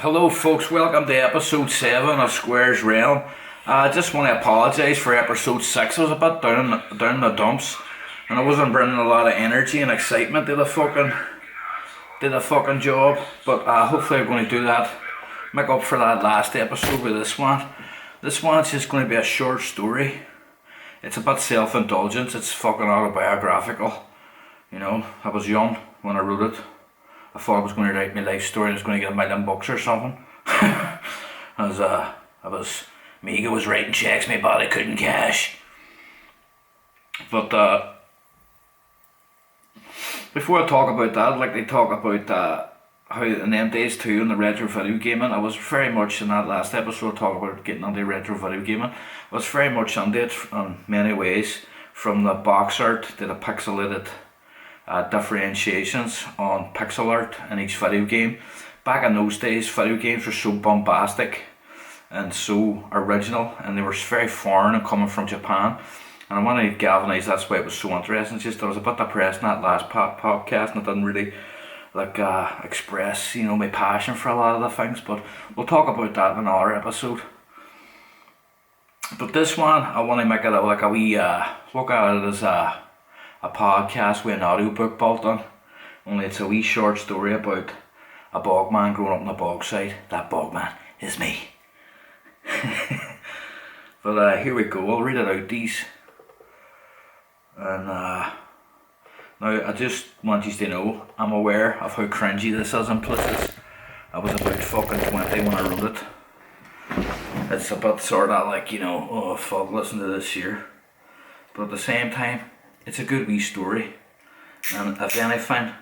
Hello folks, welcome to episode 7 of Square's Realm. I just want to apologise for episode 6. I was a bit down in the dumps and I wasn't bringing a lot of energy and excitement to the fucking job, but hopefully I'm going to do that, make up for that last episode with this one. This one's just going to be a short story. It's a bit self-indulgent, it's fucking autobiographical. You know, I was young when I wrote it. I thought I was going to write my life story and I was going to get $1 million or something. My ego was writing checks my body couldn't cash. But before I talk about that, I'd like to talk about how in them days too in the retro video gaming, I was very much in that last episode talk about getting into retro video gaming. I was very much into it in many ways, from the box art to the pixelated differentiations on pixel art in each video game. Back in those days, video games were so bombastic and so original, and they were very foreign and coming from Japan. And I want to galvanise that's why it was so interesting. It's just I was a bit depressed in that last podcast, and I didn't really express, my passion for a lot of the things. But we'll talk about that in another episode. But this one, I want to make it like a wee look at it as a podcast with an audiobook built on. Only it's a wee short story about a bogman growing up in the Bogside. That bogman is me. But here we go, I'll read it out these. And now I just want you to know, I'm aware of how cringy this is in places. I was about fucking 20 when I wrote it. It's a bit sort of like, oh fuck, listen to this here. But at the same time, it's a good wee story, and if anything,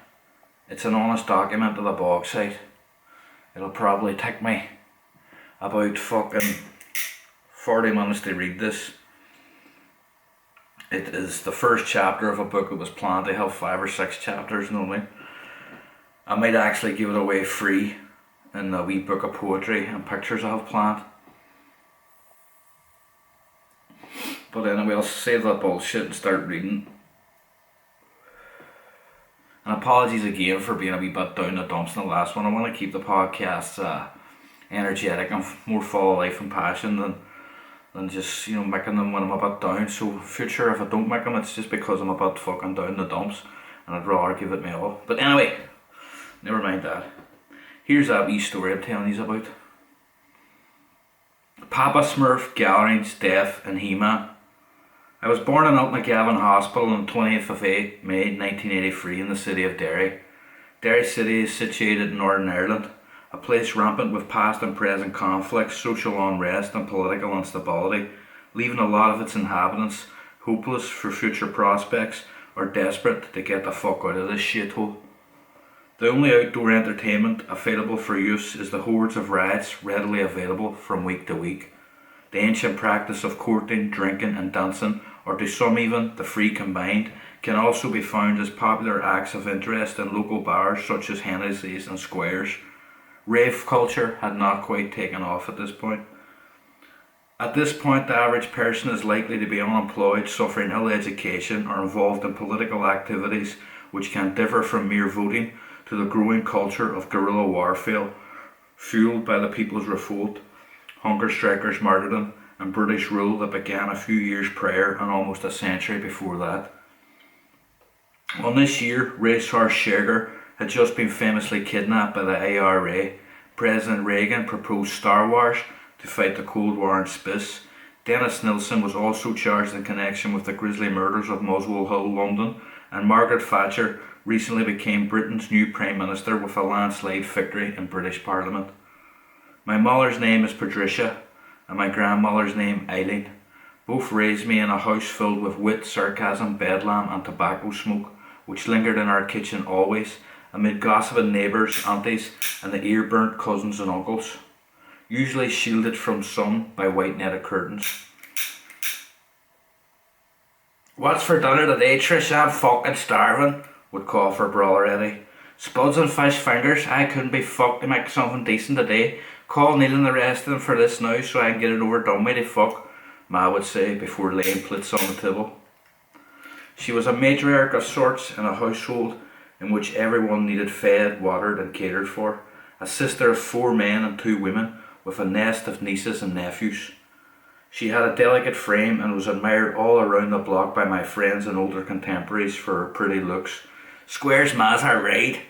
it's an honest document of the Bogside. It'll probably take me about fucking 40 minutes to read this. It is the first chapter of a book that was planned to have 5 or 6 chapters normally. I might actually give it away free in a wee book of poetry and pictures I have planned. But anyway, I'll save that bullshit and start reading. And apologies again for being a wee bit down the dumps in the last one. I want to keep the podcasts energetic and more full of life and passion than just, making them when I'm a bit down. So future, if I don't make them, it's just because I'm a bit fucking down the dumps and I'd rather give it me all. But anyway, never mind that. Here's that wee story I'm telling you about. Papa Smurf, Gallerine's death, and He-Man. I was born in Altnagavin Hospital on the 20th of May 1983 in the city of Derry. Derry City is situated in Northern Ireland, a place rampant with past and present conflicts, social unrest and political instability, leaving a lot of its inhabitants hopeless for future prospects or desperate to get the fuck out of this shithole. The only outdoor entertainment available for use is the hordes of rides readily available from week to week. The ancient practice of courting, drinking and dancing, or to some even the three combined, can also be found as popular acts of interest in local bars such as Hennessy's and Squares. Rave culture had not quite taken off at this point. At this point, the average person is likely to be unemployed, suffering ill education, or involved in political activities which can differ from mere voting to the growing culture of guerrilla warfare, fueled by the People's Revolt, hunger strikers' martyrdom, and British rule that began a few years prior and almost a century before that. On this year, Racehorse Shager had just been famously kidnapped by the IRA. President Reagan proposed Star Wars to fight the Cold War in space. Dennis Nilsson was also charged in connection with the grisly murders of Muswell Hill, London, and Margaret Thatcher recently became Britain's new Prime Minister with a landslide victory in British Parliament. My mother's name is Patricia, and my grandmother's name Eileen. Both raised me in a house filled with wit, sarcasm, bedlam and tobacco smoke, which lingered in our kitchen always, amid gossiping neighbours, aunties and the ear-burnt cousins and uncles, usually shielded from sun by white netted curtains. "What's for dinner today, Trish? I'm fucking starving," would call for brother Eddie. "Spuds and fish fingers? I couldn't be fucked to make something decent today. Call Neil and the rest of them for this now so I can get it overdone with, fuck," Ma would say before laying plates on the table. She was a matriarch of sorts in a household in which everyone needed fed, watered and catered for, a sister of 4 men and 2 women, with a nest of nieces and nephews. She had a delicate frame and was admired all around the block by my friends and older contemporaries for her pretty looks. "Square's ma's her right,"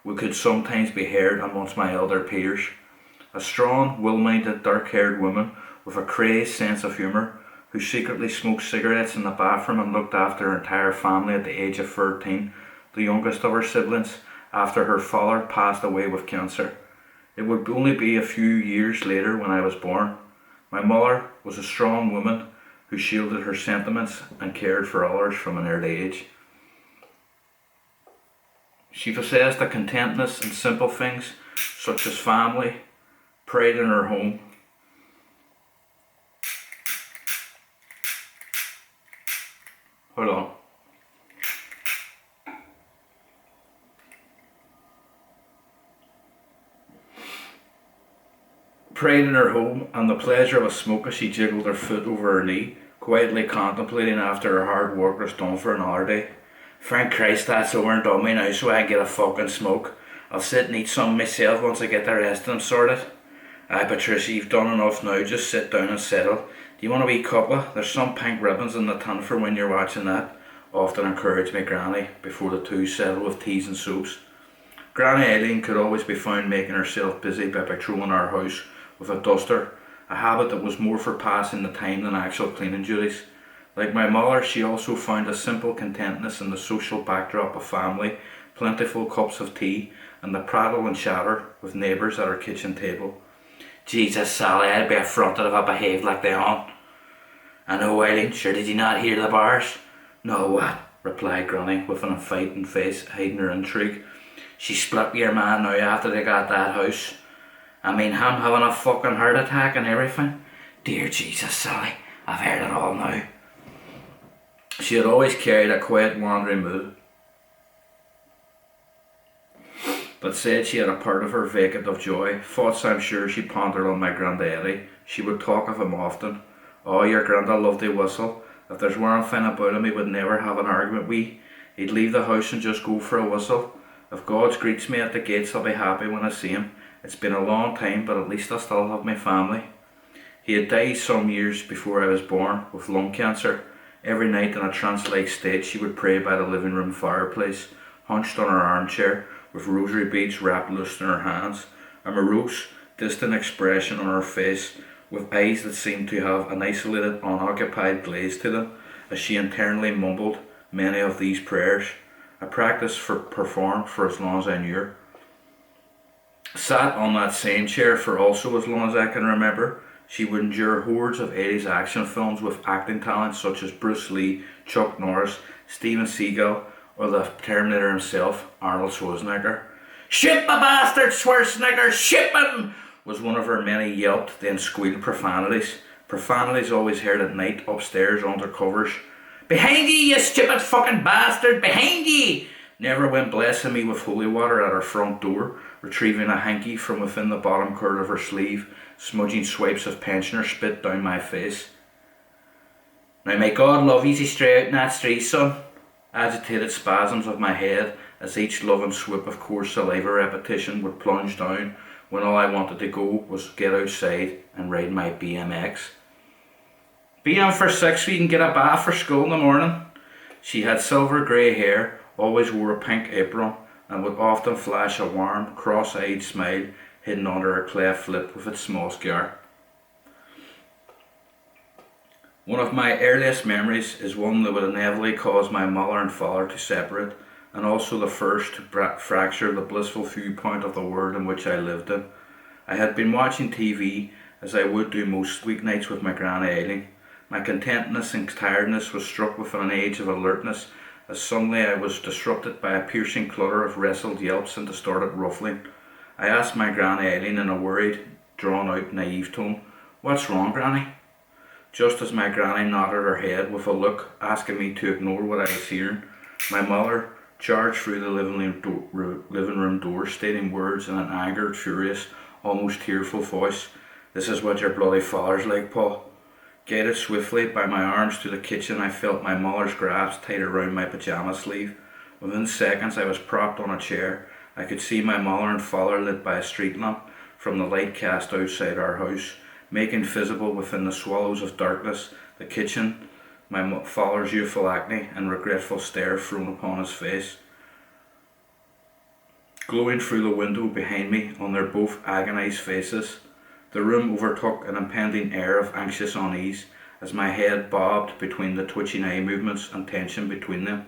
we could sometimes be heard amongst my elder peers. A strong, well-minded, dark-haired woman with a crazed sense of humour, who secretly smoked cigarettes in the bathroom and looked after her entire family at the age of 13, the youngest of her siblings, after her father passed away with cancer. It would only be a few years later when I was born. My mother was a strong woman who shielded her sentiments and cared for others from an early age. She possessed a contentness in simple things such as family, pride in her home, hold on, pride in her home and the pleasure of a smoke as she jiggled her foot over her knee, quietly contemplating after her hard work was done for another day. "Thank Christ that's over and done with now, so I can get a fucking smoke. I'll sit and eat some myself once I get the rest of them sorted." "Aye, Patricia, you've done enough now, just sit down and settle. Do you want a wee cuppa? There's some pink ribbons in the tin for when you're watching that," often encouraged my granny before the two settled with teas and soaps. Granny Eileen could always be found making herself busy by patrolling our house with a duster, a habit that was more for passing the time than actual cleaning duties. Like my mother, she also found a simple contentness in the social backdrop of family, plentiful cups of tea, and the prattle and chatter with neighbours at our kitchen table. "Jesus, Sally, I'd be affronted if I behaved like they on." "I know, Eileen, sure did you not hear the bars?" "No, what?" replied Granny with an inviting face hiding her intrigue. "She split with your man now after they got that house. I mean, him having a fucking heart attack and everything." "Dear Jesus, Sally, I've heard it all now." She had always carried a quiet, wandering mood, but said she had a part of her vacant of joy. Thoughts I'm sure she pondered on my granddaddy. She would talk of him often. "Oh, your granda loved to whistle. If there's one thing about him, he would never have an argument with. He'd leave the house and just go for a whistle. If God greets me at the gates, I'll be happy when I see him. It's been a long time, but at least I still have my family." He had died some years before I was born, with lung cancer. Every night in a trance-like state, she would pray by the living room fireplace, hunched on her armchair, with rosary beads wrapped loose in her hands, a morose, distant expression on her face, with eyes that seemed to have an isolated, unoccupied glaze to them, as she internally mumbled many of these prayers, a practice performed for as long as I knew her. Sat on that same chair for also as long as I can remember, she would endure hordes of 80s action films with acting talents such as Bruce Lee, Chuck Norris, Steven Seagal, or the Terminator himself, Arnold Schwarzenegger. "Shoot the bastard, Schwarzenegger, shoot him!" was one of her many yelped, then squealed profanities. Profanities always heard at night upstairs under covers. "Behind ye, you stupid fucking bastard, behind ye!" Never went blessing me with holy water at her front door, retrieving a hanky from within the bottom curl of her sleeve, smudging swipes of pensioner spit down my face. "Now may God love you to stray out in that street, son." Agitated spasms of my head as each loving swoop of coarse saliva repetition would plunge down when all I wanted to go was get outside and ride my BMX. "Be on for 6 so you can get a bath for school in the morning." She had silver grey hair, always wore a pink apron, and would often flash a warm, cross-eyed smile hidden under her cleft lip with its small scar. One of my earliest memories is one that would inevitably cause my mother and father to separate, and also the first to fracture the blissful viewpoint of the world in which I lived in. I had been watching TV, as I would do most weeknights with my Granny Eileen. My contentness and tiredness was struck with an age of alertness, as suddenly I was disrupted by a piercing clutter of wrestled yelps and distorted ruffling. I asked my Granny Eileen in a worried, drawn-out, naive tone, "What's wrong, Granny?" Just as my Granny nodded her head with a look asking me to ignore what I was hearing, my mother charged through the living room door, stating words in an angered, furious, almost tearful voice. "This is what your bloody father's like, Paul." Guided swiftly by my arms to the kitchen, I felt my mother's grasp tight around my pyjama sleeve. Within seconds I was propped on a chair, I could see my mother and father lit by a street lamp from the light cast outside our house, making visible within the swallows of darkness the kitchen, my father's youthful acne and regretful stare thrown upon his face, glowing through the window behind me on their both agonised faces. The room overtook an impending air of anxious unease as my head bobbed between the twitching eye movements and tension between them.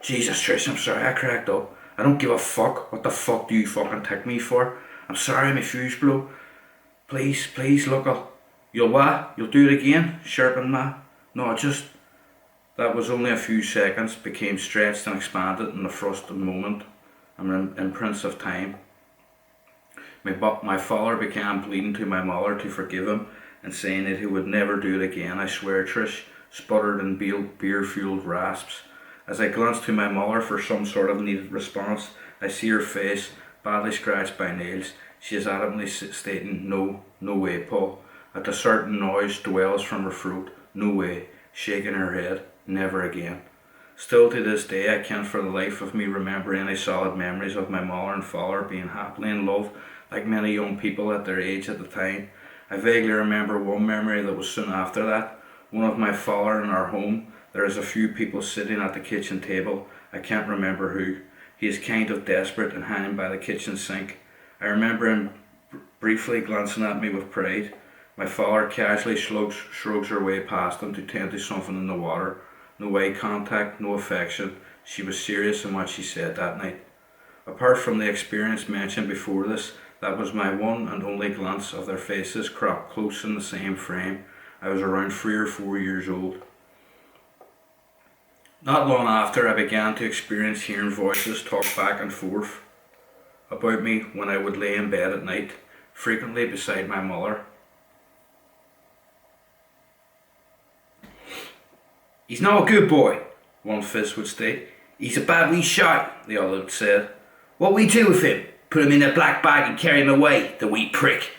Jesus Trish, I'm sorry I cracked up. I don't give a fuck. What the fuck do you fucking take me for? I'm sorry my fuse blew. Please, look, you'll what? You'll do it again? Sharpen ma? No, that was only a few seconds, became stretched and expanded in the frosted moment and imprints of time. My father began pleading to my mother to forgive him and saying that he would never do it again. I swear, Trish, sputtered in beer-fueled rasps. As I glanced to my mother for some sort of needed response, I see her face, badly scratched by nails. She is adamantly stating, no way, Paul. A discerning noise dwells from her throat, no way, shaking her head, never again. Still to this day, I can't for the life of me remember any solid memories of my mother and father being happily in love, like many young people at their age at the time. I vaguely remember one memory that was soon after that, one of my father in our home. There is a few people sitting at the kitchen table. I can't remember who. He is kind of desperate and hanging by the kitchen sink. I remember him briefly glancing at me with pride. My father casually shrugs her way past him to tend to something in the water. No eye contact, no affection. She was serious in what she said that night. Apart from the experience mentioned before this, that was my one and only glance of their faces cropped close in the same frame. I was around 3 or 4 years old. Not long after, I began to experience hearing voices talk back and forth about me when I would lay in bed at night, frequently beside my mother. "He's not a good boy," one fist would state. "He's a bad wee shot," the other said. "What we do with him? Put him in a black bag and carry him away, the wee prick."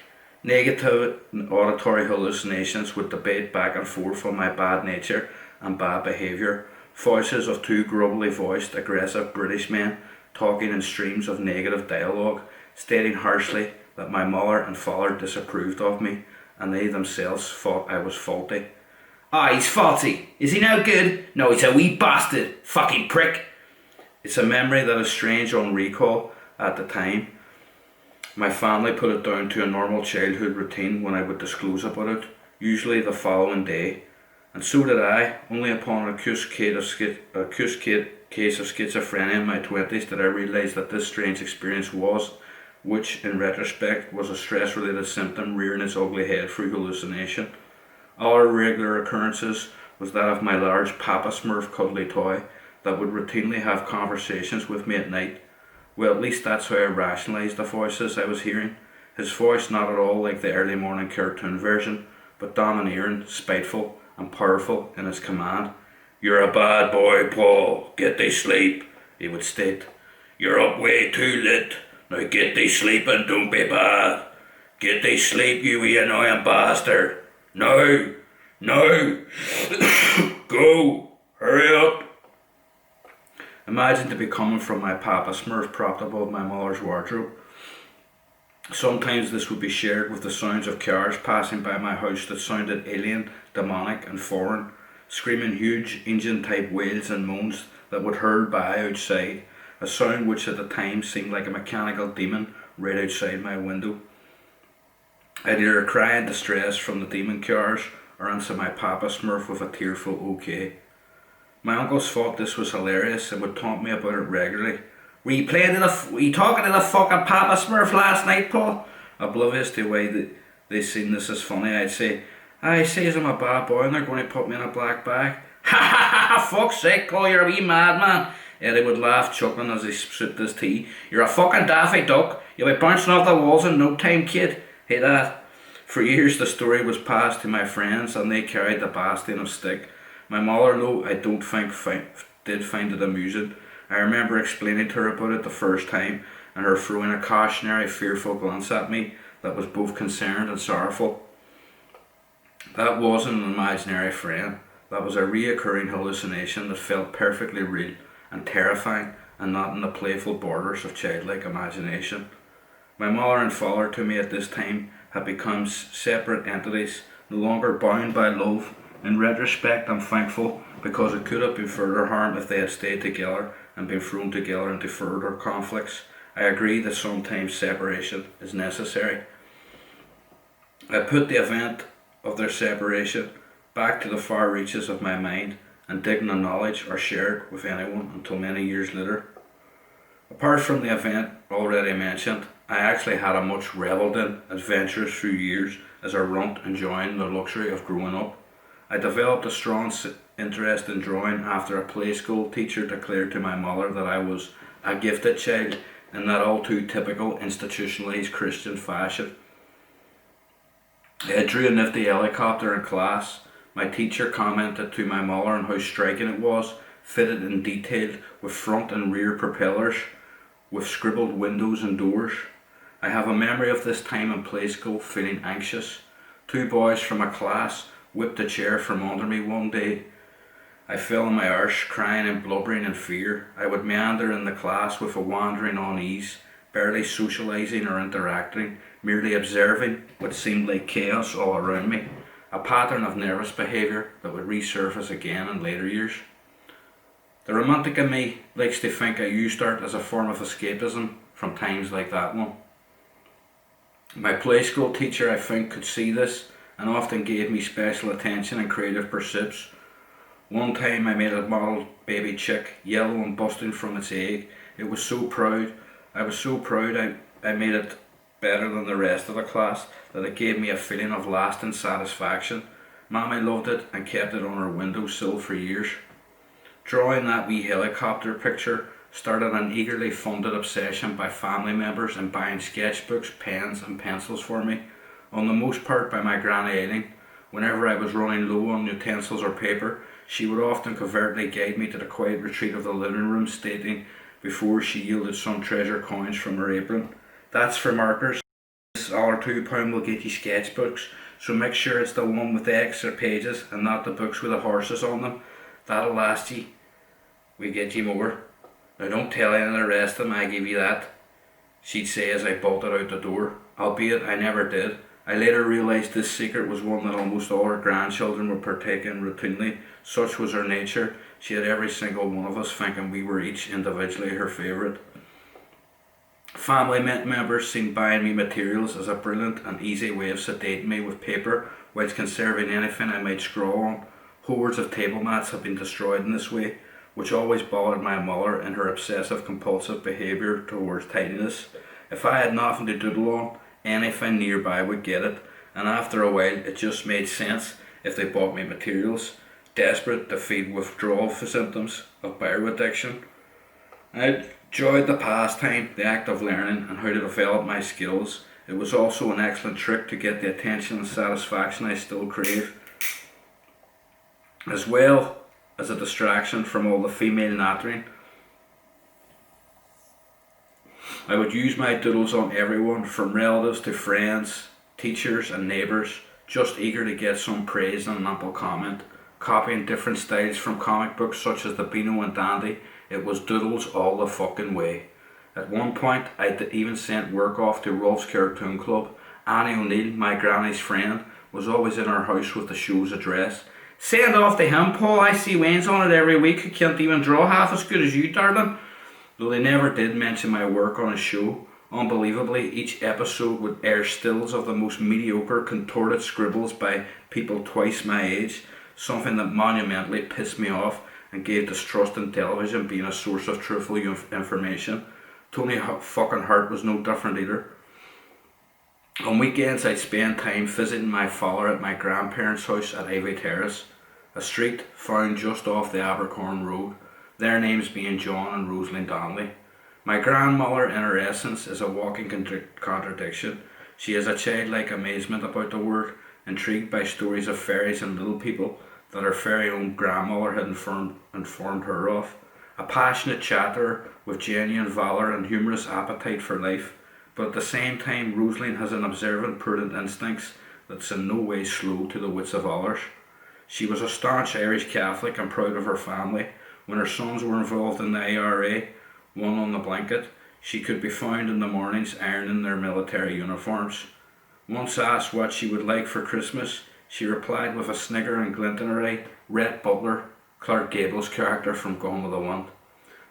Negative auditory hallucinations would debate back and forth on my bad nature and bad behaviour. Voices of two grubbily voiced, aggressive British men talking in streams of negative dialogue, stating harshly that my mother and father disapproved of me, and they themselves thought I was faulty. "Ah, he's faulty. Is he no good? No, he's a wee bastard. Fucking prick." It's a memory that is strange on recall at the time. My family put it down to a normal childhood routine when I would disclose about it, usually the following day. And so did I. Only upon an acute case of schizophrenia in my 20s did I realise that this strange experience which in retrospect was a stress-related symptom rearing its ugly head through hallucination. Other regular occurrences was that of my large Papa Smurf cuddly toy that would routinely have conversations with me at night. Well, at least that's how I rationalised the voices I was hearing. His voice not at all like the early morning cartoon version, but domineering, spiteful, and powerful in his command. "You're a bad boy, Paul. Get thee sleep," he would state. "You're up way too late. Now get thee sleep and don't be bad. Get thee sleep, you wee annoying bastard. No! Go! Hurry up!" Imagine to be coming from my Papa Smurf propped above my mother's wardrobe. Sometimes this would be shared with the sounds of cars passing by my house that sounded alien, demonic and foreign, screaming huge engine-type wails and moans that would hurl by outside, a sound which at the time seemed like a mechanical demon right outside my window. I'd either cry in distress from the demon cars or answer my Papa Smurf with a tearful okay. My uncles thought this was hilarious and would taunt me about it regularly. Were you talking to the fucking Papa Smurf last night, Paul?" Oblivious to the way that they seen this as funny, I'd say, "I says I'm a bad boy and they're going to put me in a black bag." "Ha ha ha ha, fuck's sake, Paul, you're a wee madman." Eddie would laugh, chuckling as he sipped his tea. "You're a fucking daffy duck. You'll be bouncing off the walls in no time, kid. Hey that." For years the story was passed to my friends and they carried the bastion of stick. My mother, though, I don't think did find it amusing. I remember explaining to her about it the first time and her throwing a cautionary, fearful glance at me that was both concerned and sorrowful. That wasn't an imaginary friend. That was a reoccurring hallucination that felt perfectly real and terrifying and not in the playful borders of childlike imagination. My mother and father to me at this time had become separate entities, no longer bound by love. In retrospect, I'm thankful because it could have been further harm if they had stayed together and been thrown together into further conflicts. I agree that sometimes separation is necessary. I put the event of their separation back to the far reaches of my mind and didn't acknowledge or share it with anyone until many years later. Apart from the event already mentioned, I actually had a much revelled in, adventurous few years as I runt enjoying the luxury of growing up. I developed a strong interest in drawing after a play school teacher declared to my mother that I was a gifted child in that all too typical institutionalised Christian fashion. I drew a nifty helicopter in class. My teacher commented to my mother on how striking it was, fitted and detailed with front and rear propellers, with scribbled windows and doors. I have a memory of this time in play school feeling anxious. Two boys from a class whipped a chair from under me one day. I fell on my arse, crying and blubbering in fear. I would meander in the class with a wandering unease, barely socialising or interacting, merely observing what seemed like chaos all around me, a pattern of nervous behaviour that would resurface again in later years. The romantic in me likes to think I used art as a form of escapism from times like that one. My play school teacher, I think, could see this and often gave me special attention and creative pursuits. One time I made a model baby chick, yellow and busting from its egg. I was so proud I made it better than the rest of the class that it gave me a feeling of lasting satisfaction. Mammy loved it and kept it on her windowsill for years. Drawing that wee helicopter picture started an eagerly funded obsession by family members in buying sketchbooks, pens and pencils for me, on the most part by my Granny Aileen. Whenever I was running low on utensils or paper, she would often covertly guide me to the quiet retreat of the living room, stating before she yielded some treasure coins from her apron, "That's for markers. This £2 will get you sketchbooks, so make sure it's the one with the extra pages and not the books with the horses on them. That'll last ye. We get you more. Now don't tell any of the rest of them I give you that," she'd say as I bolted out the door, albeit I never did. I later realised this secret was one that almost all her grandchildren would partake in routinely. Such was her nature. She had every single one of us thinking we were each individually her favourite. Family members seen buying me materials as a brilliant and easy way of sedating me with paper whilst conserving anything I might scrawl on. Hordes of table mats have been destroyed in this way, which always bothered my mother in her obsessive compulsive behaviour towards tidiness. If I had nothing to doodle on, anything nearby would get it, and after a while it just made sense if they bought me materials, desperate to feed withdrawal symptoms of bio addiction. I enjoyed the pastime, the act of learning and how to develop my skills. It was also an excellent trick to get the attention and satisfaction I still crave, as well as a distraction from all the female nattering. I would use my doodles on everyone, from relatives to friends, teachers and neighbours, just eager to get some praise and an ample comment, copying different styles from comic books such as the Beano and Dandy. It was doodles all the fucking way. At one point I even sent work off to Rolf's Cartoon Club. Annie O'Neill, my granny's friend, was always in her house with the show's address. "Send off to him, Paul. I see Wayne's on it every week. He can't even draw half as good as you, darling." Though they never did mention my work on his show, unbelievably each episode would air stills of the most mediocre contorted scribbles by people twice my age, something that monumentally pissed me off and gave distrust in television being a source of truthful information. Tony fucking Hart was no different either. On weekends I'd spend time visiting my father at my grandparents' house at Ivy Terrace, a street found just off the Abercorn Road, their names being John and Rosalind Donnelly. My grandmother in her essence is a walking contradiction. She has a childlike amazement about the world, intrigued by stories of fairies and little people that her very own grandmother had informed her of. A passionate chatterer with genuine valour and humorous appetite for life, but at the same time Rosalind has an observant prudent instincts that's in no way slow to the wits of others. She was a staunch Irish Catholic and proud of her family. When her sons were involved in the IRA, one on the blanket. She could be found in the mornings ironing their military uniforms. Once asked what she would like for Christmas, she replied with a snigger and glint in her eye, Rhett Butler, Clark Gable's character from Gone with the Wind.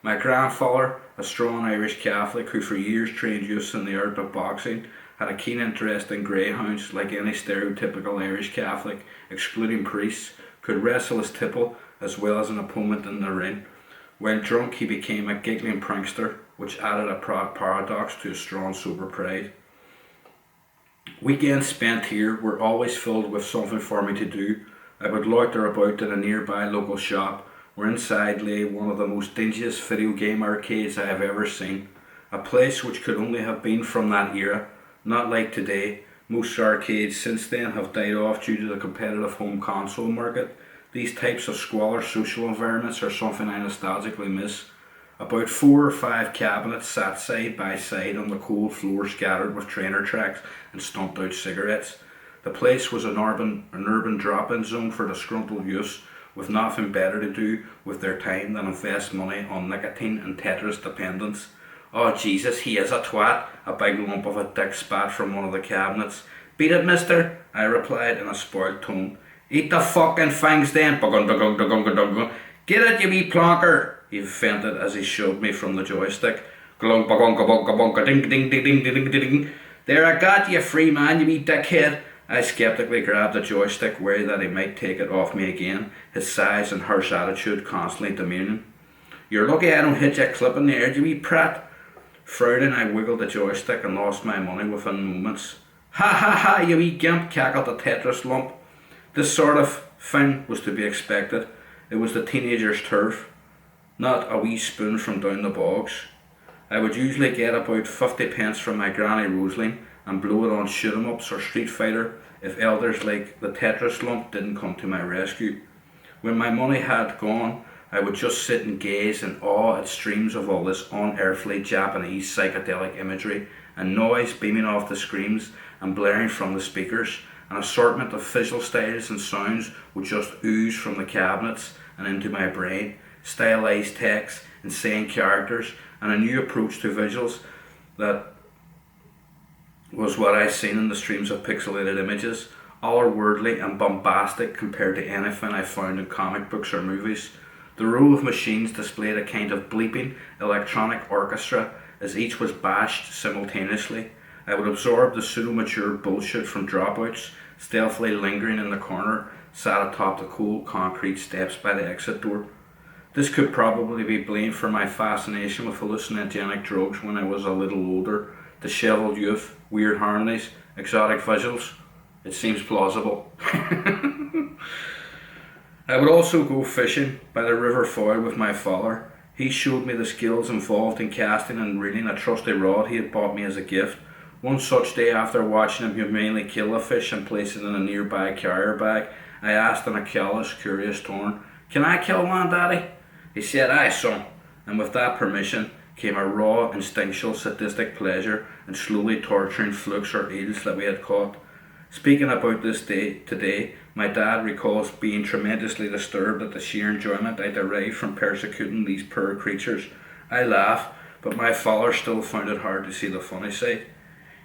My grandfather, a strong Irish Catholic who for years trained youths in the art of boxing, had a keen interest in greyhounds like any stereotypical Irish Catholic, excluding priests, could wrestle his tipple as well as an opponent in the ring. When drunk he became a giggling prankster, which added a paradox to his strong sober pride. Weekends spent here were always filled with something for me to do. I would loiter about in a nearby local shop, where inside lay one of the most dingiest video game arcades I have ever seen. A place which could only have been from that era, not like today. Most arcades since then have died off due to the competitive home console market. These types of squalor social environments are something I nostalgically miss. About 4 or 5 cabinets sat side by side on the cold floor scattered with trainer tracks and stumped out cigarettes. The place was an urban drop-in zone for disgruntled youths with nothing better to do with their time than invest money on nicotine and Tetris dependence. Oh Jesus, he is a twat, a big lump of a dick spat from one of the cabinets. Beat it, mister, I replied in a spoiled tone. Eat the fucking fangs then, get it, you wee plonker, he vented as he shoved me from the joystick. Glunk, ding, ding, ding, ding, ding, ding, ding. There, I got you, free man, you wee dickhead. I skeptically grabbed the joystick, wary that he might take it off me again, his size and harsh attitude constantly demeaning. You're lucky I don't hit you a clip in the air, you wee prat. Frowning, I wiggled the joystick and lost my money within moments. Ha ha ha, you wee gimp, cackled the Tetris lump. This sort of thing was to be expected. It was the teenager's turf, not a wee spoon from down the bogs. I would usually get about 50 pence from my granny Rosaline and blow it on shoot 'em ups or Street Fighter if elders like the Tetris lump didn't come to my rescue. When my money had gone, I would just sit and gaze in awe at streams of all this unearthly Japanese psychedelic imagery and noise beaming off the screens and blaring from the speakers. An assortment of visual styles and sounds would just ooze from the cabinets and into my brain. Stylized text, insane characters, and a new approach to visuals that was what I seen in the streams of pixelated images, otherworldly and bombastic compared to anything I found in comic books or movies. The row of machines displayed a kind of bleeping electronic orchestra as each was bashed simultaneously. I would absorb the pseudo-mature bullshit from dropouts, stealthily lingering in the corner, sat atop the cold concrete steps by the exit door. This could probably be blamed for my fascination with hallucinogenic drugs when I was a little older. Dishevelled youth, weird harmonies, exotic visuals. It seems plausible. I would also go fishing by the River Foyle with my father. He showed me the skills involved in casting and reeling a trusty rod he had bought me as a gift. One such day, after watching him humanely kill a fish and place it in a nearby carrier bag, I asked in a callous, curious tone, "Can I kill one, Daddy?" He said, "Aye, son," and with that permission came a raw, instinctual, sadistic pleasure in slowly torturing flukes or eels that we had caught. Speaking about this day today, my dad recalls being tremendously disturbed at the sheer enjoyment I derived from persecuting these poor creatures. I laugh, but my father still found it hard to see the funny side.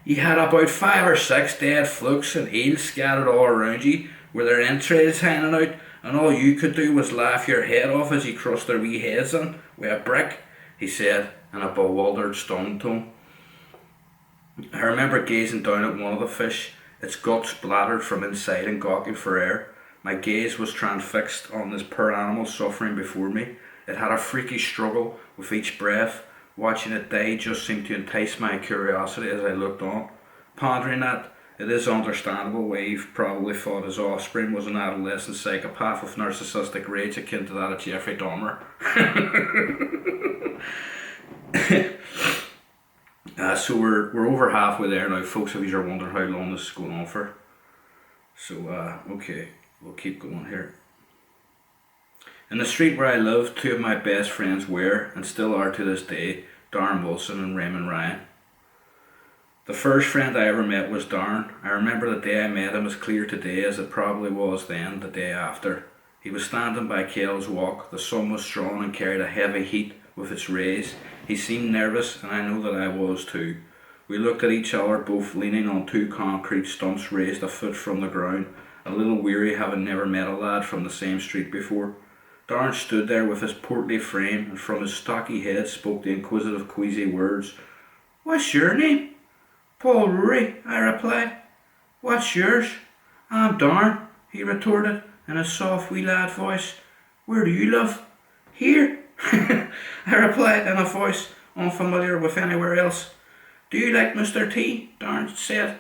"You had about 5 or 6 dead flukes and eels scattered all around you, with their entrails hanging out, and all you could do was laugh your head off as you crushed their wee heads in with a brick," he said in a bewildered, stunned tone. I remember gazing down at one of the fish, its guts splattered from inside and gawking for air. My gaze was transfixed on this poor animal suffering before me. It had a freaky struggle with each breath. Watching it die just seemed to entice my curiosity as I looked on. Pondering that, it is understandable why he probably thought his offspring was an adolescent psychopath with narcissistic rage akin to that of Jeffrey Dahmer. So we're over halfway there now, folks, if you're wondering how long this is going on for. So, okay, we'll keep going here. In the street where I live, 2 of my best friends were, and still are to this day, Darren Wilson and Raymond Ryan. The first friend I ever met was Darren. I remember the day I met him as clear today as it probably was then, the day after. He was standing by Kells Walk. The sun was strong and carried a heavy heat with its rays. He seemed nervous, and I know that I was too. We looked at each other, both leaning on two concrete stumps raised a foot from the ground, a little weary, having never met a lad from the same street before. Darren stood there with his portly frame, and from his stocky head spoke the inquisitive, queasy words. "What's your name?" "Paul Rory," I replied. "What's yours?" "I'm Darren," he retorted in a soft wee lad voice. "Where do you live?" "Here," I replied in a voice unfamiliar with anywhere else. "Do you like Mr. T?" Darren said.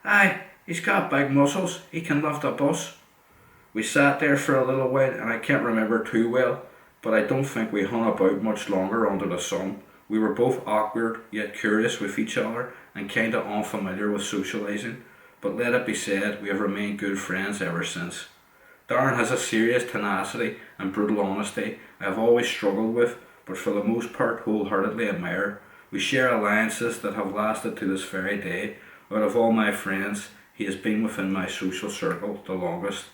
"Aye, he's got big muscles, he can lift a bus." We sat there for a little while, and I can't remember too well, but I don't think we hung about much longer under the sun. We were both awkward, yet curious with each other, and kinda unfamiliar with socialising, but let it be said, we have remained good friends ever since. Darren has a serious tenacity and brutal honesty I have always struggled with, but for the most part wholeheartedly admire. We share alliances that have lasted to this very day. Out of all my friends, he has been within my social circle the longest.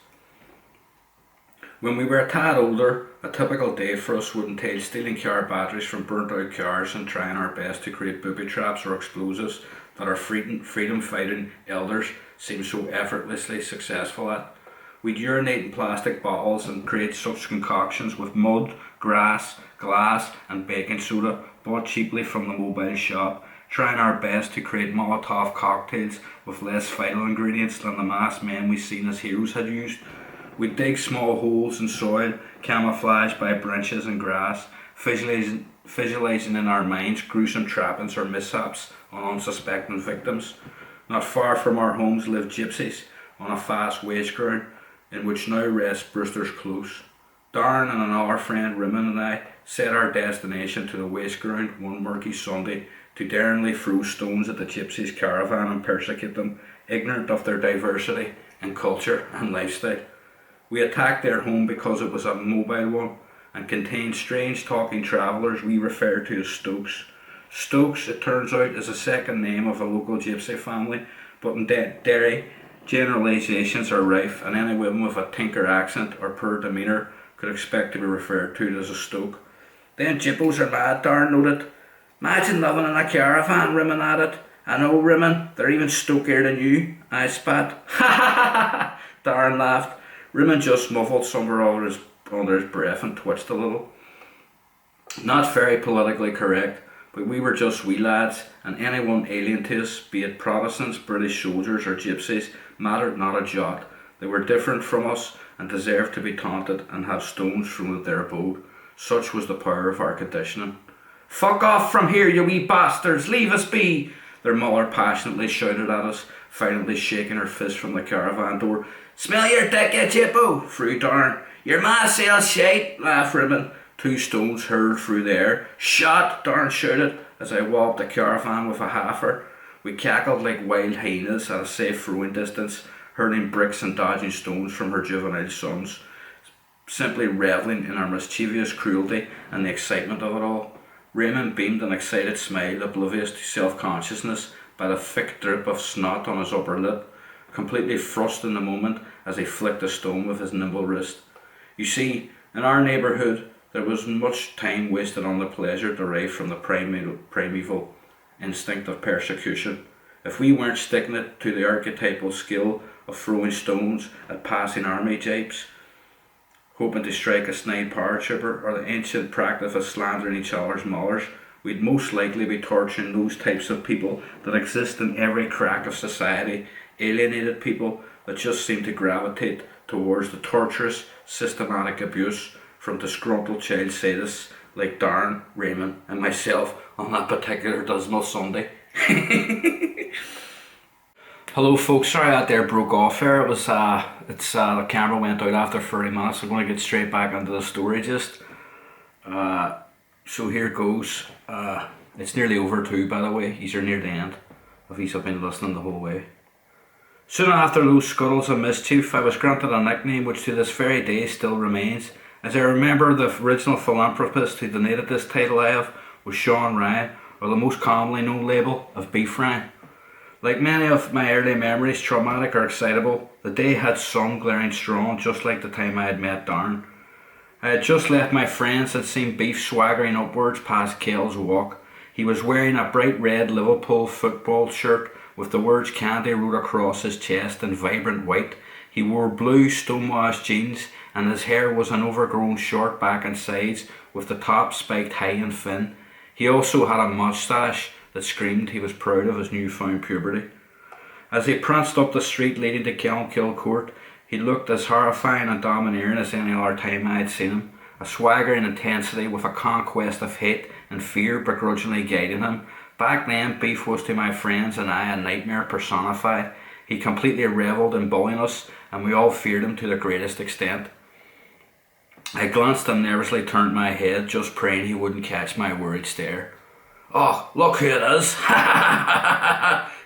When we were a tad older, a typical day for us would entail stealing car batteries from burnt out cars and trying our best to create booby traps or explosives that our freedom fighting elders seemed so effortlessly successful at. We'd urinate in plastic bottles and create such concoctions with mud, grass, glass and baking soda bought cheaply from the mobile shop, trying our best to create Molotov cocktails with less vital ingredients than the masked men we seen as heroes had used. We'd dig small holes in soil, camouflaged by branches and grass, visualizing in our minds gruesome trappings or mishaps on unsuspecting victims. Not far from our homes lived gypsies on a vast waste ground, in which now rests Brewster's Close. Darren and another friend, Rimmon, and I set our destination to the waste ground one murky Sunday to daringly throw stones at the gypsies' caravan and persecute them, ignorant of their diversity in culture and lifestyle. We attacked their home because it was a mobile one and contained strange talking travellers we referred to as Stokes. Stokes, it turns out, is a second name of a local gypsy family, but in Derry, generalisations are rife, and any woman with a tinker accent or poor demeanour could expect to be referred to as a Stoke. "Them jippos are mad," Darren noted. "Imagine living in a caravan," Rimmon added. "I know, Rimmon, they're even stokier than you," I spat. "Ha ha ha ha!" Darren laughed. Rimmon just muffled somewhere under his breath and twitched a little. Not very politically correct, but we were just wee lads, and anyone alien to us, be it Protestants, British soldiers or gypsies, mattered not a jot. They were different from us and deserved to be taunted and have stones thrown at their abode. Such was the power of our conditioning. "Fuck off from here, you wee bastards! Leave us be!" their mother passionately shouted at us, violently shaking her fist from the caravan door. "Smell your dick, you jippo!" threw Darren. "Your ma sells shite!" laughed Rimmon. Two stones hurled through the air. "Shot!" Darren shouted as I walloped the caravan with a halfer. We cackled like wild hyenas at a safe throwing distance, hurling bricks and dodging stones from her juvenile sons, simply revelling in our mischievous cruelty and the excitement of it all. Raymond beamed an excited smile, oblivious to self-consciousness by the thick drip of snot on his upper lip, completely thrust in the moment as he flicked a stone with his nimble wrist. You see, in our neighbourhood there was much time wasted on the pleasure derived from the primeval instinct of persecution. If we weren't sticking it to the archetypal skill of throwing stones at passing army japes, hoping to strike a snide paratrooper, or the ancient practice of slandering each other's mothers, we'd most likely be torturing those types of people that exist in every crack of society, alienated people that just seem to gravitate towards the torturous, systematic abuse from disgruntled child sadists like Darren, Raymond and myself on that particular dismal Sunday. Hello folks, sorry that there broke off there. The camera went out after 30 minutes. I'm going to get straight back into the story just. So here goes. It's nearly over too, by the way. You're near the end, if you've been listening the whole way. Soon after those scuttles of mischief, I was granted a nickname which to this very day still remains, as I remember the original philanthropist who donated this title I have was Sean Ryan, or the most commonly known label of Beef Ryan. Like many of my early memories, traumatic or excitable, the day had some glaring strong, just like the time I had met Darren. I had just left my friends and seen Beef swaggering upwards past Kel's Walk. He was wearing a bright red Liverpool football shirt with the words Candy wrote across his chest in vibrant white. He wore blue stonewashed jeans and his hair was an overgrown short back and sides with the top spiked high and thin. He also had a moustache that screamed he was proud of his newfound puberty. As he pranced up the street leading to Kelmkill Court, he looked as horrifying and domineering as any other time I had seen him, a swagger and intensity with a conquest of hate and fear begrudgingly guiding him. Back then, Beef was to my friends and I a nightmare personified. He completely revelled in bullying us, and we all feared him to the greatest extent. I glanced and nervously turned my head, just praying he wouldn't catch my worried stare. "Oh, look who it is!"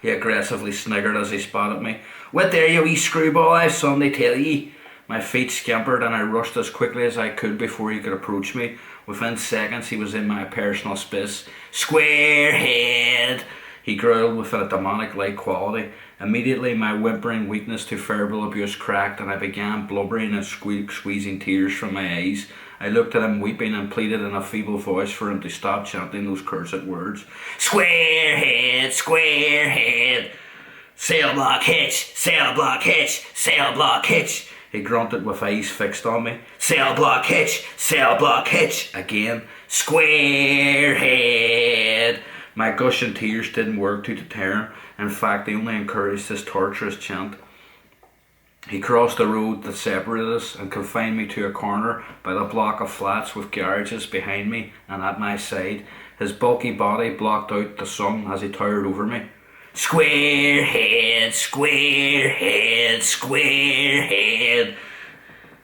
he aggressively sniggered as he spotted me. "What there, you wee screwball, I've something to tell ye." My feet scampered and I rushed as quickly as I could before he could approach me. Within seconds he was in my personal space. "Squarehead!" he growled with a demonic-like quality. Immediately my whimpering weakness to verbal abuse cracked and I began blubbering and squeezing tears from my eyes. I looked at him weeping and pleaded in a feeble voice for him to stop chanting those cursed words. "Squarehead! Squarehead! Cell block hitch! Cell block hitch! Cell block hitch!" he grunted with eyes fixed on me. "Cell block hitch! Cell block hitch!" Again. "Squarehead!" My gushing tears didn't work to deter him. In fact, they only encouraged his torturous chant. He crossed the road that separated us and confined me to a corner by the block of flats with garages behind me and at my side. His bulky body blocked out the sun as he towered over me. "Squarehead! Squarehead! Squarehead!"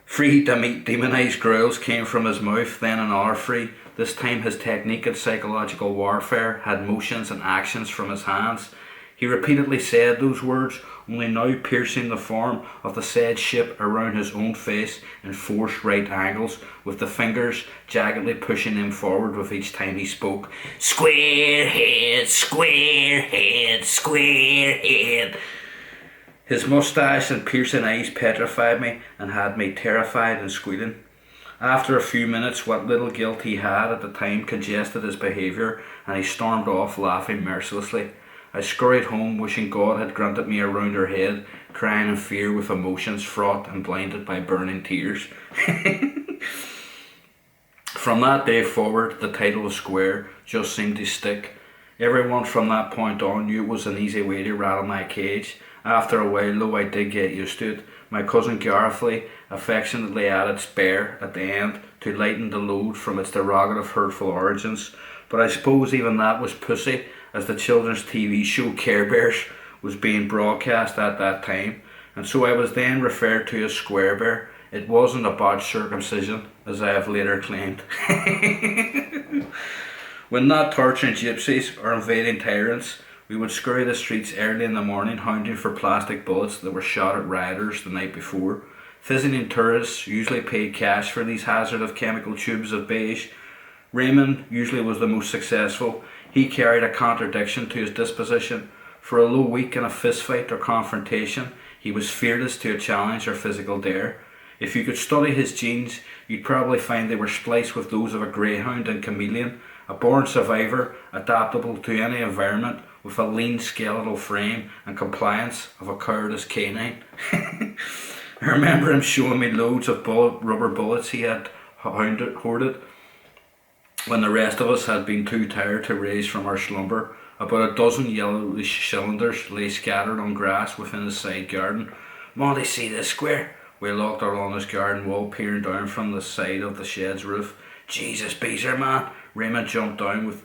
Three demonized growls came from his mouth, then another three. This time his technique at psychological warfare had motions and actions from his hands. He repeatedly said those words, only now piercing the form of the said ship around his own face in forced right angles, with the fingers jaggedly pushing him forward with each time he spoke. "Squarehead! Squarehead! Squarehead!" His moustache and piercing eyes petrified me and had me terrified and squealing. After a few minutes, what little guilt he had at the time congested his behaviour, and he stormed off laughing mercilessly. I scurried home, wishing God had granted me a rounder head, crying in fear with emotions fraught and blinded by burning tears. From that day forward, the title of Square just seemed to stick. Everyone from that point on knew it was an easy way to rattle my cage. After a while, though, I did get used to it. My cousin Garthley affectionately added "spare" at the end to lighten the load from its derogative, hurtful origins. But I suppose even that was pussy, as the children's TV show Care Bears was being broadcast at that time, and so I was then referred to as Square Bear. It wasn't a botched circumcision, as I have later claimed. When not torturing gypsies or invading tyrants, we would scurry the streets early in the morning, hounding for plastic bullets that were shot at rioters the night before. Visiting tourists usually paid cash for these hazardous chemical tubes of beige. Raymond usually was the most successful. He carried a contradiction to his disposition. For although weak in a fistfight or confrontation, he was fearless to a challenge or physical dare. If you could study his genes, you'd probably find they were spliced with those of a greyhound and chameleon, a born survivor, adaptable to any environment, with a lean skeletal frame and compliance of a cowardice canine. I remember him showing me loads of rubber bullets he had hoarded when the rest of us had been too tired to raise from our slumber. About a dozen yellowish cylinders lay scattered on grass within his side garden. "Want to see this, Square?" We looked along his garden wall, peering down from the side of the shed's roof. "Jesus, Beezer, man!" Raymond jumped down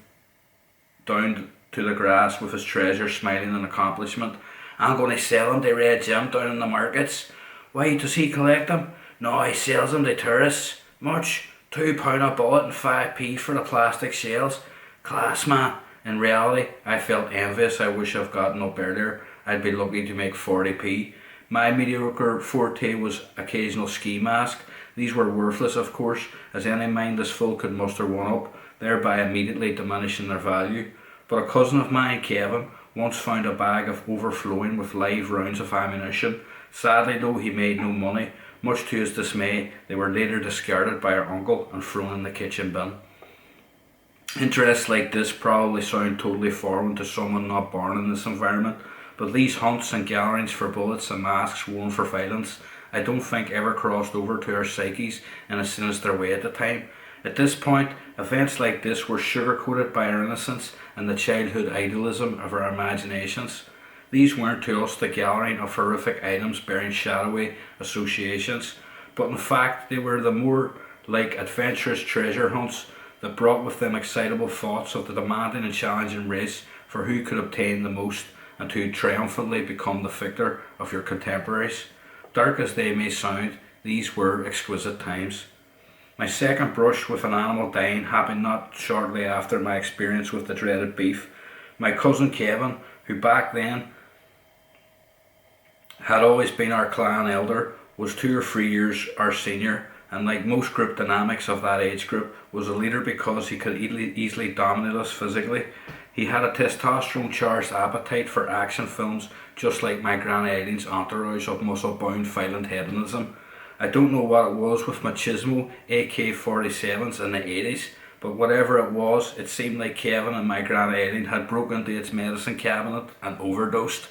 to the grass with his treasure, smiling in accomplishment. "I'm going to sell them to Red Jim down in the markets." "Why does he collect them?" "No, he sells them to tourists." "Much?" £2 a bullet and 5p for the plastic shells. "Class, man." In reality, I felt envious. I wish I'd gotten up earlier. I'd be lucky to make 40p. My mediocre forte was occasional ski mask. These were worthless, of course, as any mindless fool could muster one up, thereby immediately diminishing their value. But a cousin of mine, Kevin, once found a bag overflowing with live rounds of ammunition. Sadly though, he made no money. Much to his dismay, they were later discarded by our uncle and thrown in the kitchen bin. Interests like this probably sound totally foreign to someone not born in this environment, but these hunts and gatherings for bullets and masks worn for violence, I don't think ever crossed over to our psyches in a sinister way at the time. At this point, events like this were sugar-coated by our innocence and the childhood idealism of our imaginations. These weren't to us the gathering of horrific items bearing shadowy associations, but in fact they were the more like adventurous treasure hunts that brought with them excitable thoughts of the demanding and challenging race for who could obtain the most and to triumphantly become the victor of your contemporaries. Dark as they may sound, these were exquisite times. My second brush with an animal dying happened not shortly after my experience with the dreaded beef. My cousin Kevin, who back then had always been our clan elder, was 2 or 3 years our senior, and like most group dynamics of that age group, was a leader because he could easily dominate us physically. He had a testosterone-charged appetite for action films, just like my Gran Eileen's entourage of muscle-bound violent hedonism. I don't know what it was with machismo AK-47s in the 80s, but whatever it was, it seemed like Kevin and my Gran Eileen had broken into its medicine cabinet and overdosed.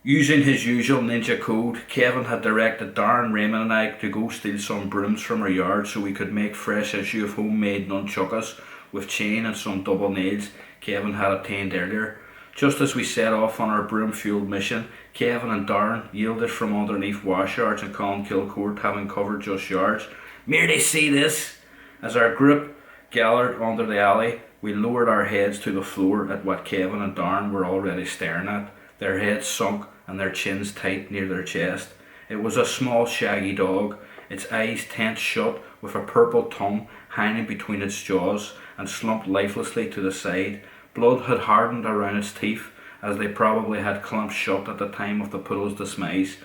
Using his usual ninja code, Kevin had directed Darren, Raymond and I to go steal some brooms from our yard so we could make fresh issue of homemade nunchuckas with chain and some double nails Kevin had obtained earlier. Just as we set off on our broom-fueled mission, Kevin and Darren yielded from underneath wash yards and Colin Kilcourt, having covered just yards. "Merely see this!" As our group gathered under the alley, we lowered our heads to the floor at what Kevin and Darren were already staring at, their heads sunk and their chins tight near their chest. It was a small shaggy dog, its eyes tense shut with a purple tongue hanging between its jaws and slumped lifelessly to the side. Blood had hardened around its teeth, as they probably had clamped shut at the time of the poodle's demise.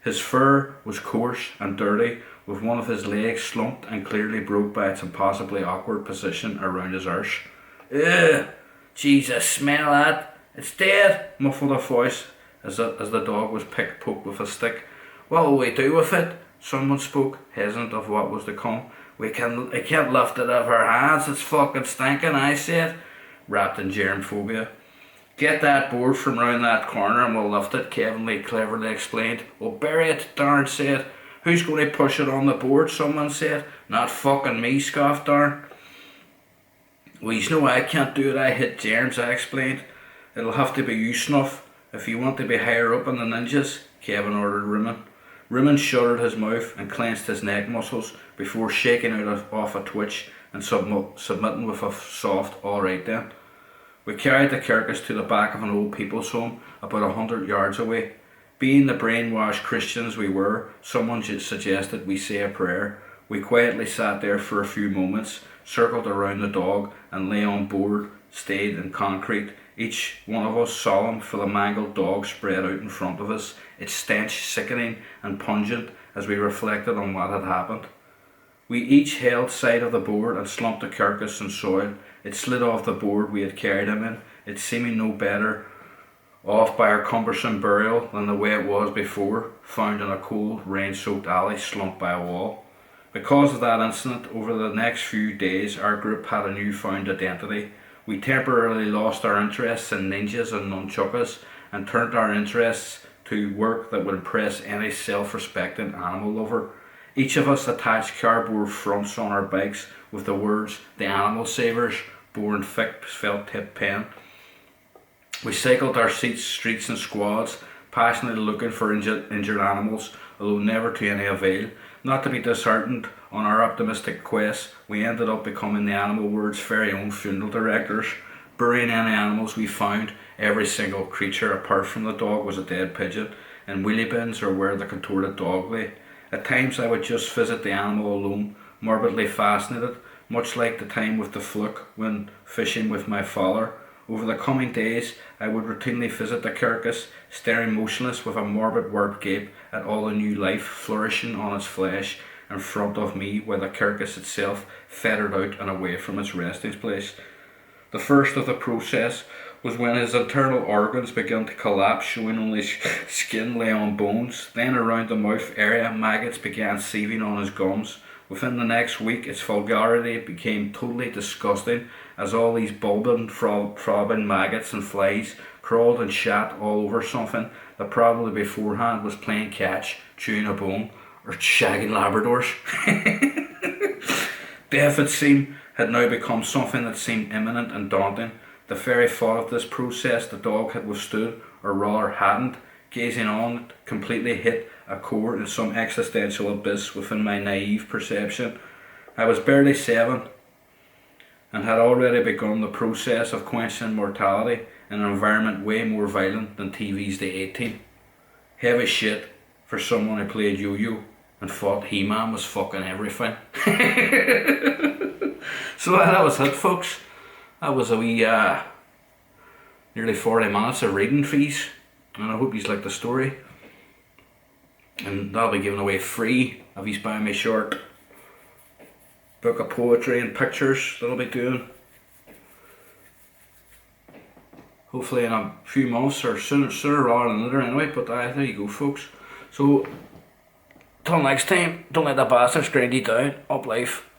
His fur was coarse and dirty, with one of his legs slumped and clearly broke by its impossibly awkward position around his arse. "Ugh! Jesus, smell that! It's dead!" muffled a voice as the dog was poked with a stick. "What will we do with it?" someone spoke, hesitant of what was to come. I can't lift it out of our hands, it's fucking stinking," I said, wrapped in germophobia. "Get that board from round that corner and we'll lift it," Kevin Lee cleverly explained. "We'll bury it," Darren said. "Who's going to push it on the board?" someone said. "Not fucking me," scoffed Darren. "Well, you know I can't do it, I hit germs," I explained. "It'll have to be you, Snuff, if you want to be higher up in the ninjas," Kevin ordered Rimmon. Rimmon shuttered his mouth and clenched his neck muscles before shaking out off a twitch and submitting with a soft "all right then." We carried the carcass to the back of an old people's home about 100 yards away. Being the brainwashed Christians we were, someone suggested we say a prayer. We quietly sat there for a few moments, circled around the dog and lay on board, stayed in concrete, each one of us solemn for the mangled dog spread out in front of us, its stench sickening and pungent as we reflected on what had happened. We each held sight of the board and slumped the carcass in soil. It slid off the board we had carried him in, it seeming no better off by our cumbersome burial than the way it was before, found in a cold, rain-soaked alley slumped by a wall. Because of that incident, over the next few days our group had a newfound identity. We temporarily lost our interests in ninjas and nunchuckas and turned our interests to work that would impress any self-respecting animal lover. Each of us attached cardboard fronts on our bikes with the words "The Animal Savers" borne in thick felt-tip pen. We cycled our streets in squads, passionately looking for injured animals, although never to any avail. Not to be disheartened on our optimistic quest, we ended up becoming the animal world's very own funeral directors. Burying any animals we found, every single creature apart from the dog was a dead pigeon, in wheelie bins or where the contorted dog lay. At times I would just visit the animal alone, morbidly fascinated, much like the time with the fluke when fishing with my father. Over the coming days I would routinely visit the carcass, staring motionless with a morbid warped gape at all the new life flourishing on its flesh in front of me while the carcass itself fettered out and away from its resting place. The first of the process was when his internal organs began to collapse, showing only skin lay on bones. Then around the mouth area, maggots began seething on his gums. Within the next week, its vulgarity became totally disgusting, as all these bulbing, throbbing maggots and flies crawled and shat all over something that probably beforehand was playing catch, chewing a bone, or shagging Labradors. Death, it seemed, had now become something that seemed imminent and daunting. The very thought of this process the dog had withstood, or rather hadn't. Gazing on it completely hit a chord in some existential abyss within my naive perception. I was barely 7 and had already begun the process of quenching mortality in an environment way more violent than TV's The 18. Heavy shit for someone who played yo-yo and thought He-Man was fucking everything. So that was it, folks. That was a wee nearly 40 minutes of reading fees, and I hope you liked the story. And that'll be given away free if you buy me short book of poetry and pictures that I'll be doing. Hopefully in a few months, or sooner rather than later anyway, but there you go, folks. So till next time, don't let the bastards grind you down. Up life.